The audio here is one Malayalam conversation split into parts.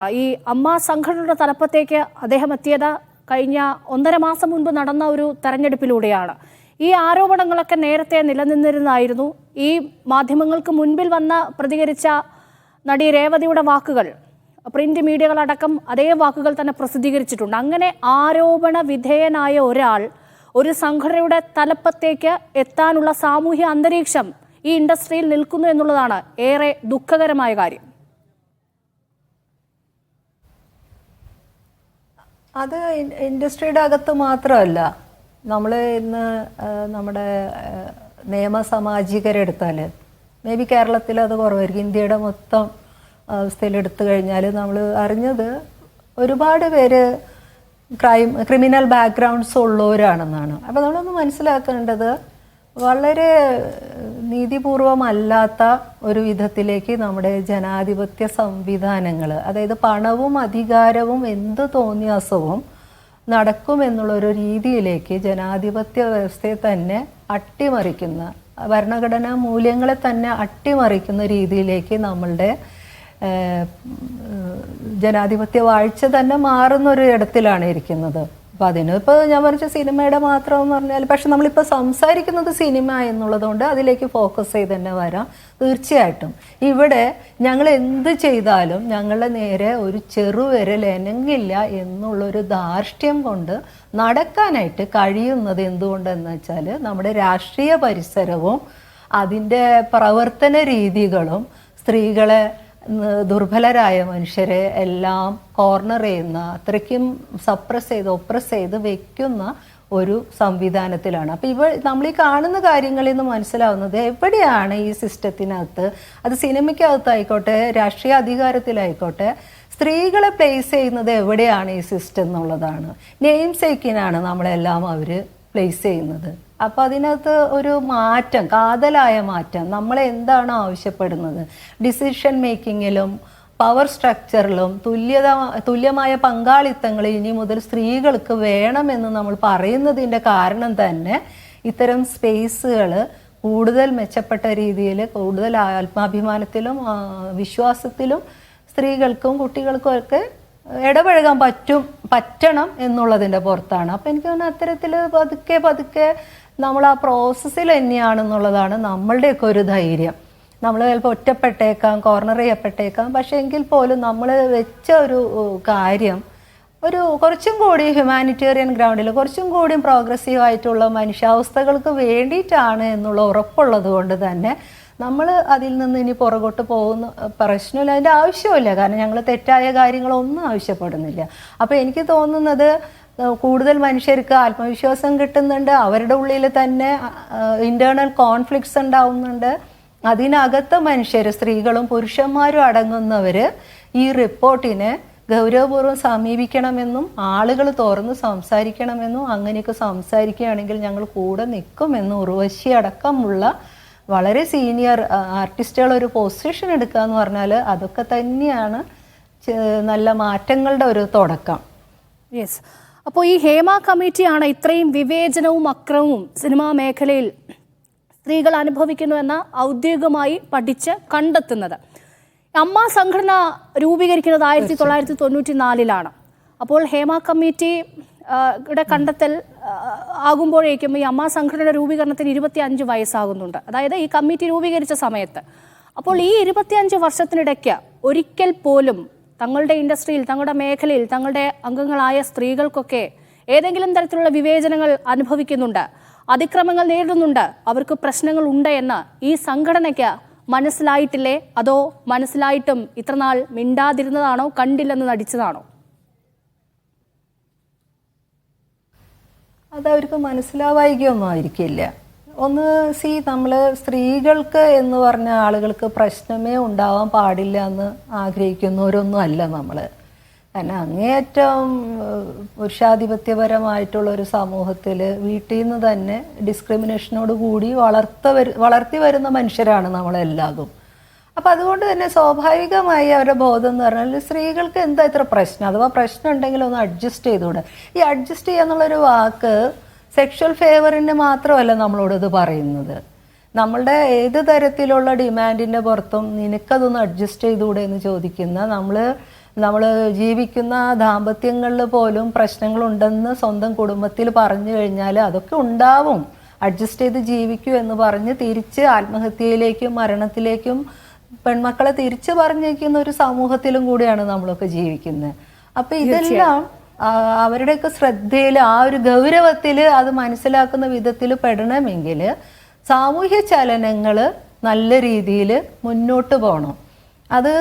ഈ അമ്മ സംഘടനയുടെ തലപ്പത്തേക്ക് അദ്ദേഹം എത്തിയത് കഴിഞ്ഞ 1.5 മാസം മുൻപ് നടന്ന ഒരു തെരഞ്ഞെടുപ്പിലൂടെയാണ്. ഈ ആരോപണങ്ങളൊക്കെ നേരത്തെ നിലനിന്നിരുന്നായിരുന്നു. ഈ മാധ്യമങ്ങൾക്ക് മുൻപിൽ വന്ന് പ്രതികരിച്ച നടി രേവതിയുടെ വാക്കുകൾ പ്രിന്റ് മീഡിയകളടക്കം അതേ വാക്കുകൾ തന്നെ പ്രസിദ്ധീകരിച്ചിട്ടുണ്ട്. അങ്ങനെ ആരോപണ വിധേയനായ ഒരാൾ ഒരു സംഘടനയുടെ തലപ്പത്തേക്ക് എത്താനുള്ള സാമൂഹ്യ അന്തരീക്ഷം ഈ ഇൻഡസ്ട്രിയിൽ നിൽക്കുന്നു എന്നുള്ളതാണ് ഏറെ ദുഃഖകരമായ കാര്യം. അത് ഇൻഡസ്ട്രിയുടെ അകത്ത് മാത്രമല്ല, നമ്മൾ ഇന്ന് നമ്മുടെ നിയമസാമാജികരെടുത്താൽ മേ ബി കേരളത്തിൽ അത് കുറവായിരിക്കും. ഇന്ത്യയുടെ മൊത്തം അവസ്ഥയിലെടുത്തു കഴിഞ്ഞാൽ നമ്മൾ അറിഞ്ഞത് ഒരുപാട് പേര് ക്രിമിനൽ ബാക്ക്ഗ്രൗണ്ട്സ് ഉള്ളവരാണെന്നാണ്. അപ്പോൾ നമ്മളൊന്ന് മനസ്സിലാക്കേണ്ടത് വളരെ നീതിപൂർവമല്ലാത്ത ഒരു വിധത്തിലേക്ക് നമ്മുടെ ജനാധിപത്യ സംവിധാനങ്ങൾ, അതായത് പണവും അധികാരവും എന്ത് തോന്നിയാസവും നടക്കുമെന്നുള്ളൊരു രീതിയിലേക്ക് ജനാധിപത്യ വ്യവസ്ഥയെ തന്നെ അട്ടിമറിക്കുന്ന, ഭരണഘടനാ മൂല്യങ്ങളെ തന്നെ അട്ടിമറിക്കുന്ന രീതിയിലേക്ക് നമ്മളുടെ ജനാധിപത്യ വാഴ്ച തന്നെ മാറുന്നൊരു ഇടത്തിലാണ് ഇരിക്കുന്നത്. അപ്പം അതിനിപ്പോൾ ഞാൻ പറഞ്ഞ സിനിമയുടെ മാത്രം എന്ന് പറഞ്ഞാൽ, പക്ഷെ നമ്മളിപ്പോൾ സംസാരിക്കുന്നത് സിനിമ എന്നുള്ളതുകൊണ്ട് അതിലേക്ക് ഫോക്കസ് ചെയ്ത് തന്നെ വരാം. തീർച്ചയായിട്ടും ഇവിടെ ഞങ്ങൾ എന്ത് ചെയ്താലും ഞങ്ങളുടെ നേരെ ഒരു ചെറുവിരൽ അനങ്ങില്ല എന്നുള്ളൊരു ധാർഷ്ട്യം കൊണ്ട് നടക്കാനായിട്ട് കഴിയുന്നത് എന്തുകൊണ്ടെന്ന് വെച്ചാൽ നമ്മുടെ രാഷ്ട്രീയ പരിസരവും അതിൻ്റെ പ്രവർത്തന രീതികളും സ്ത്രീകളെ, ദുർബലരായ മനുഷ്യരെ എല്ലാം കോർണർ ചെയ്യുന്ന, അത്രയ്ക്കും ഒപ്രസ് ചെയ്ത് വെക്കുന്ന ഒരു സംവിധാനത്തിലാണ്. അപ്പോൾ നമ്മൾ ഈ കാണുന്ന കാര്യങ്ങളിൽ നിന്ന് മനസ്സിലാവുന്നത് എവിടെയാണ് ഈ സിസ്റ്റത്തിനകത്ത്, അത് സിനിമയ്ക്കകത്തായിക്കോട്ടെ രാഷ്ട്രീയ അധികാരത്തിലായിക്കോട്ടെ, സ്ത്രീകളെ പ്ലേസ് ചെയ്യുന്നത് എവിടെയാണ് ഈ സിസ്റ്റം എന്നുള്ളതാണ്. നെയിം സേക്കിനാണ് നമ്മളെല്ലാം അവർ പ്ലേസ് ചെയ്യുന്നത്. അപ്പോൾ അതിനകത്ത് ഒരു മാറ്റം, കാതലായ മാറ്റം, നമ്മളെ എന്താണ് ആവശ്യപ്പെടുന്നത്, ഡിസിഷൻ മേക്കിങ്ങിലും പവർ സ്ട്രക്ചറിലും തുല്യമായ പങ്കാളിത്തങ്ങൾ ഇനി മുതൽ സ്ത്രീകൾക്ക് വേണമെന്ന് നമ്മൾ പറയുന്നതിൻ്റെ കാരണം തന്നെ ഇത്തരം സ്പേസുകൾ കൂടുതൽ മെച്ചപ്പെട്ട രീതിയിൽ, കൂടുതൽ ആത്മാഭിമാനത്തിലും വിശ്വാസത്തിലും സ്ത്രീകൾക്കും കുട്ടികൾക്കും ഒക്കെ ഇടപഴകാൻ പറ്റണം എന്നുള്ളതിൻ്റെ പുറത്താണ്. അപ്പം എനിക്ക് തോന്നുന്നു അത്തരത്തിൽ പതുക്കെ നമ്മൾ ആ പ്രോസസ്സിൽ തന്നെയാണെന്നുള്ളതാണ് നമ്മളുടെയൊക്കെ ഒരു ധൈര്യം. നമ്മൾ ചിലപ്പോൾ ഒറ്റപ്പെട്ടേക്കാം, കോർണർ ചെയ്യപ്പെട്ടേക്കാം, പക്ഷേ എങ്കിൽ പോലും നമ്മൾ വെച്ച ഒരു കാര്യം കുറച്ചും കൂടി ഹ്യൂമാനിറ്റേറിയൻ ഗ്രൗണ്ടിൽ കുറച്ചും കൂടി പ്രോഗ്രസീവ് ആയിട്ടുള്ള മനുഷ്യാവസ്ഥകൾക്ക് വേണ്ടിയിട്ടാണ് എന്നുള്ള ഉറപ്പുള്ളത് കൊണ്ട് തന്നെ നമ്മൾ അതിൽ നിന്ന് ഇനി പുറകോട്ട് പോകുന്ന പ്രശ്നമില്ല, അതിൻ്റെ ആവശ്യമില്ല. കാരണം ഞങ്ങൾ തെറ്റായ കാര്യങ്ങളൊന്നും ആവശ്യപ്പെടുന്നില്ല. അപ്പോൾ എനിക്ക് തോന്നുന്നത് കൂടുതൽ മനുഷ്യർക്ക് ആത്മവിശ്വാസം കിട്ടുന്നുണ്ട്, അവരുടെ ഉള്ളിൽ തന്നെ ഇൻറ്റേർണൽ കോൺഫ്ലിക്ട്സ് ഉണ്ടാവുന്നുണ്ട്. അതിനകത്ത് മനുഷ്യർ, സ്ത്രീകളും പുരുഷന്മാരും അടങ്ങുന്നവർ ഈ റിപ്പോർട്ടിനെ ഗൗരവപൂർവ്വം സമീപിക്കണമെന്നും ആളുകൾ തുറന്ന് സംസാരിക്കണമെന്നും, അങ്ങനെയൊക്കെ സംസാരിക്കുകയാണെങ്കിൽ ഞങ്ങൾ കൂടെ നിൽക്കുമെന്നും ഉർവശി അടക്കമുള്ള വളരെ സീനിയർ ആർട്ടിസ്റ്റുകൾ ഒരു പൊസിഷൻ എടുക്കുക എന്ന് പറഞ്ഞാൽ അതൊക്കെ തന്നെയാണ് നല്ല മാറ്റങ്ങളുടെ ഒരു തുടക്കം. യെസ്. അപ്പോൾ ഈ ഹേമ കമ്മിറ്റിയാണ് ഇത്രയും വിവേചനവും അക്രമവും സിനിമാ മേഖലയിൽ സ്ത്രീകൾ അനുഭവിക്കുന്നുവെന്ന് ഔദ്യോഗികമായി പഠിച്ച് കണ്ടെത്തുന്നത്. അമ്മ സംഘടന രൂപീകരിക്കുന്നത് 1994 അപ്പോൾ ഹേമ കമ്മിറ്റി കണ്ടെത്തൽ ആകുമ്പോഴേക്കും ഈ അമ്മ സംഘടനയുടെ രൂപീകരണത്തിന് 25 വയസ്സാകുന്നുണ്ട്. അതായത് ഈ കമ്മിറ്റി രൂപീകരിച്ച സമയത്ത്. അപ്പോൾ ഈ 25 വർഷത്തിനിടയ്ക്ക് ഒരിക്കൽ പോലും തങ്ങളുടെ ഇൻഡസ്ട്രിയിൽ, തങ്ങളുടെ മേഖലയിൽ, തങ്ങളുടെ അംഗങ്ങളായ സ്ത്രീകൾക്കൊക്കെ ഏതെങ്കിലും തരത്തിലുള്ള വിവേചനങ്ങൾ അനുഭവിക്കുന്നുണ്ട്, അതിക്രമങ്ങൾ നേരിടുന്നുണ്ട്, അവർക്ക് പ്രശ്നങ്ങൾ ഉണ്ട് എന്ന് ഈ സംഘടനയ്ക്ക് മനസ്സിലായിട്ടില്ലേ? അതോ മനസ്സിലായിട്ടും ഇത്രനാൾ മിണ്ടാതിരുന്നതാണോ, കണ്ടില്ലെന്ന് നടിച്ചതാണോ? അതവർക്ക് മനസ്സിലാവായികയൊന്നും ആയിരിക്കില്ല. ഒന്ന് നമ്മൾ സ്ത്രീകൾക്ക് എന്ന് പറഞ്ഞ ആളുകൾക്ക് പ്രശ്നമേ ഉണ്ടാവാൻ പാടില്ല എന്ന് ആഗ്രഹിക്കുന്നവരൊന്നും അല്ല നമ്മൾ. കാരണം അങ്ങേയറ്റം പുരുഷാധിപത്യപരമായിട്ടുള്ളൊരു സമൂഹത്തിൽ വീട്ടിൽ നിന്ന് തന്നെ ഡിസ്ക്രിമിനേഷനോട് കൂടി വളർത്തി വരുന്ന മനുഷ്യരാണ് നമ്മളെല്ലാതും. അപ്പം അതുകൊണ്ട് തന്നെ സ്വാഭാവികമായി അവരുടെ ബോധം എന്ന് പറഞ്ഞാൽ സ്ത്രീകൾക്ക് എന്താ ഇത്ര പ്രശ്നം, അഥവാ പ്രശ്നം ഉണ്ടെങ്കിൽ ഒന്ന് അഡ്ജസ്റ്റ് ചെയ്തുകൂടെ. ഈ അഡ്ജസ്റ്റ് ചെയ്യുക എന്നുള്ളൊരു വാക്ക് സെക്ഷൽ ഫേവറിന് മാത്രമല്ല നമ്മളോടത് പറയുന്നത്. നമ്മളുടെ ഏത് തരത്തിലുള്ള ഡിമാൻഡിൻ്റെ പുറത്തും നിനക്കതൊന്ന് അഡ്ജസ്റ്റ് ചെയ്തുകൂടെ എന്ന് ചോദിക്കുന്ന, നമ്മൾ ജീവിക്കുന്ന ദാമ്പത്യങ്ങളിൽ പോലും പ്രശ്നങ്ങളുണ്ടെന്ന് സ്വന്തം കുടുംബത്തിൽ പറഞ്ഞു കഴിഞ്ഞാൽ അതൊക്കെ ഉണ്ടാവും, അഡ്ജസ്റ്റ് ചെയ്ത് ജീവിക്കൂ എന്ന് പറഞ്ഞ് തിരിച്ച് ആത്മഹത്യയിലേക്കും മരണത്തിലേക്കും പെൺമക്കളെ തിരിച്ചു പറഞ്ഞേക്കുന്ന ഒരു സമൂഹത്തിലും കൂടിയാണ് നമ്മളൊക്കെ ജീവിക്കുന്നത്. അപ്പം ഇതെല്ലാം അവരുടെയൊക്കെ ശ്രദ്ധയിൽ, ആ ഒരു ഗൗരവത്തിൽ അത് മനസ്സിലാക്കുന്ന വിധത്തിൽ പെടണമെങ്കിൽ സാമൂഹ്യ ചലനങ്ങൾ നല്ല രീതിയിൽ മുന്നോട്ട് പോകണം. അത്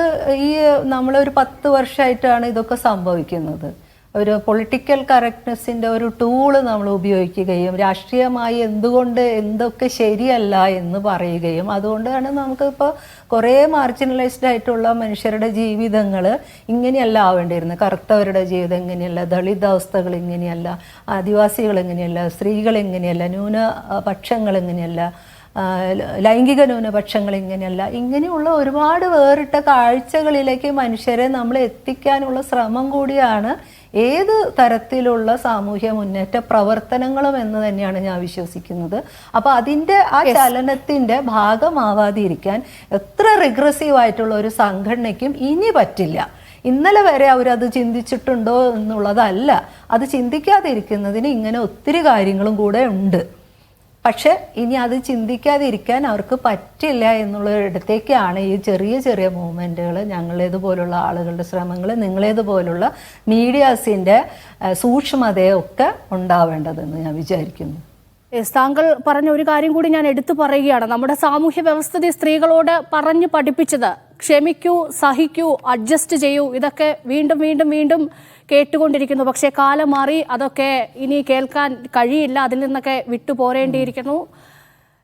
ഈ നമ്മളൊരു 10 വർഷമായിട്ടാണ് ഇതൊക്കെ സംഭവിക്കുന്നത്. ഒരു പൊളിറ്റിക്കൽ കറക്റ്റ്നെസ്സിൻ്റെ ഒരു ടൂള് നമ്മൾ ഉപയോഗിക്കുകയും രാഷ്ട്രീയമായി എന്തുകൊണ്ട് എന്തൊക്കെ ശരിയല്ല എന്ന് പറയുകയും, അതുകൊണ്ടാണ് നമുക്കിപ്പോൾ കുറേ മാർജിനലൈസ്ഡ് ആയിട്ടുള്ള മനുഷ്യരുടെ ജീവിതങ്ങൾ ഇങ്ങനെയല്ല ആവേണ്ടിയിരുന്നത്. കറുത്തവരുടെ ജീവിതം ഇങ്ങനെയല്ല, ദളിത് അവസ്ഥകൾ ഇങ്ങനെയല്ല, ആദിവാസികൾ ഇങ്ങനെയല്ല, സ്ത്രീകൾ ഇങ്ങനെയല്ല, ന്യൂനപക്ഷങ്ങൾ ഇങ്ങനെയല്ല, ലൈംഗിക ന്യൂനപക്ഷങ്ങൾ ഇങ്ങനെയല്ല. ഇങ്ങനെയുള്ള ഒരുപാട് വേറിട്ട കാഴ്ചകളിലേക്ക് മനുഷ്യരെ നമ്മൾ എത്തിക്കാനുള്ള ശ്രമം കൂടിയാണ് ഏത് തരത്തിലുള്ള സാമൂഹ്യ മുന്നേറ്റ പ്രവർത്തനങ്ങളും എന്ന് തന്നെയാണ് ഞാൻ വിശ്വസിക്കുന്നത്. അപ്പോൾ അതിൻ്റെ ആ ചലനത്തിൻ്റെ ഭാഗമാവാതിരിക്കാൻ എത്ര റിഗ്രസീവ് ആയിട്ടുള്ള ഒരു സംഘടനയ്ക്കും ഇനി പറ്റില്ല. ഇന്നലെ വരെ അവരത് ചിന്തിച്ചിട്ടുണ്ടോ എന്നുള്ളതല്ല, അത് ചിന്തിക്കാതിരിക്കുന്നതിന് ഇങ്ങനെ ഒത്തിരി കാര്യങ്ങളും കൂടെ ഉണ്ട്. പക്ഷെ ഇനി അത് ചിന്തിക്കാതിരിക്കാൻ അവർക്ക് പറ്റില്ല എന്നുള്ളൊരിടത്തേക്കാണ് ഈ ചെറിയ ചെറിയ മൂവ്മെൻറ്റുകൾ, ഞങ്ങളേതുപോലുള്ള ആളുകളുടെ ശ്രമങ്ങൾ, നിങ്ങളേതുപോലുള്ള മീഡിയാസിൻ്റെ സൂക്ഷ്മതയൊക്കെ ഉണ്ടാവേണ്ടതെന്ന് ഞാൻ വിചാരിക്കുന്നു. താങ്കൾ പറഞ്ഞ ഒരു കാര്യം കൂടി ഞാൻ എടുത്തു പറയുകയാണ്. നമ്മുടെ സാമൂഹ്യ വ്യവസ്ഥിതി സ്ത്രീകളോട് പറഞ്ഞു പഠിപ്പിച്ചത് ക്ഷമിക്കൂ, സഹിക്കൂ, അഡ്ജസ്റ്റ് ചെയ്യൂ, ഇതൊക്കെ വീണ്ടും വീണ്ടും വീണ്ടും കേട്ടുകൊണ്ടിരിക്കുന്നു. പക്ഷേ കാലം മാറി, അതൊക്കെ ഇനി കേൾക്കാൻ കഴിയില്ല, അതിൽ നിന്നൊക്കെ വിട്ടുപോരേണ്ടിയിരിക്കുന്നു.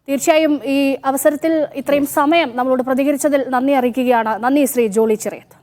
തീർച്ചയായും ഈ അവസരത്തിൽ ഇത്രയും സമയം നമ്മളോട് പ്രതികരിച്ചതിൽ നന്ദി അറിയിക്കുകയാണ്. നന്ദി ശ്രീ ജോളി ചിറയത്ത്.